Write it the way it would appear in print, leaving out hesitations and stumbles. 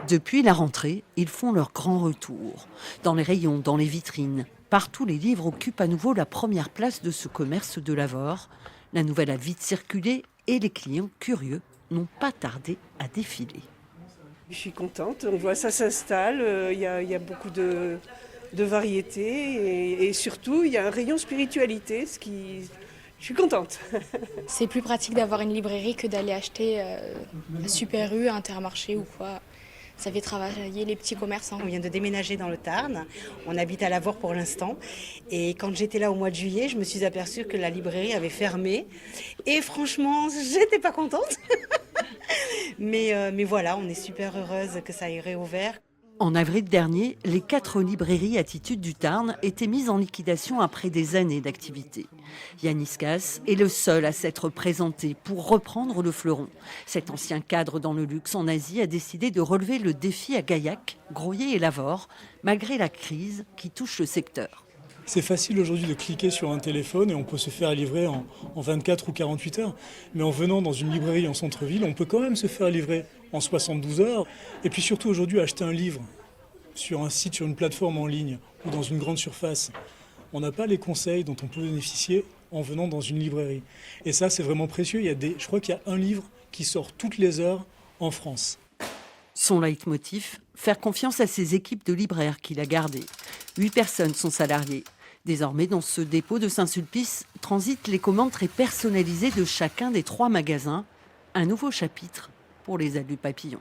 Depuis la rentrée, ils font leur grand retour. Dans les rayons, dans les vitrines, partout les livres occupent à nouveau la première place de ce commerce de Lavore. La nouvelle a vite circulé et les clients curieux n'ont pas tardé à défiler. Je suis contente, on voit ça s'installe, il y a beaucoup de variétés et surtout il y a un rayon spiritualité, je suis contente. C'est plus pratique d'avoir une librairie que d'aller acheter à Super U, à Intermarché ou quoi. Ça fait travailler les petits commerçants. On vient de déménager dans le Tarn, on habite à Lavore pour l'instant. Et quand j'étais là au mois de juillet, je me suis aperçue que la librairie avait fermé. Et franchement, j'étais pas contente. mais voilà, on est super heureuse que ça ait réouvert. En avril dernier, les 4 librairies Attitude du Tarn étaient mises en liquidation après des années d'activité. Yanis Cass est le seul à s'être présenté pour reprendre le fleuron. Cet ancien cadre dans le luxe en Asie a décidé de relever le défi à Gaillac, Groyer et Lavore, malgré la crise qui touche le secteur. C'est facile aujourd'hui de cliquer sur un téléphone et on peut se faire livrer en 24 ou 48 heures. Mais en venant dans une librairie en centre-ville, on peut quand même se faire livrer en 72 heures. Et puis surtout aujourd'hui, acheter un livre sur un site, sur une plateforme en ligne ou dans une grande surface, on n'a pas les conseils dont on peut bénéficier en venant dans une librairie. Et ça, c'est vraiment précieux. Je crois qu'il y a un livre qui sort toutes les heures en France. Son leitmotiv, faire confiance à ses équipes de libraires qu'il a gardées. 8 personnes sont salariées. Désormais, dans ce dépôt de Saint-Sulpice, transitent les commandes très personnalisées de chacun des 3 magasins. Un nouveau chapitre pour les Allus Papillons.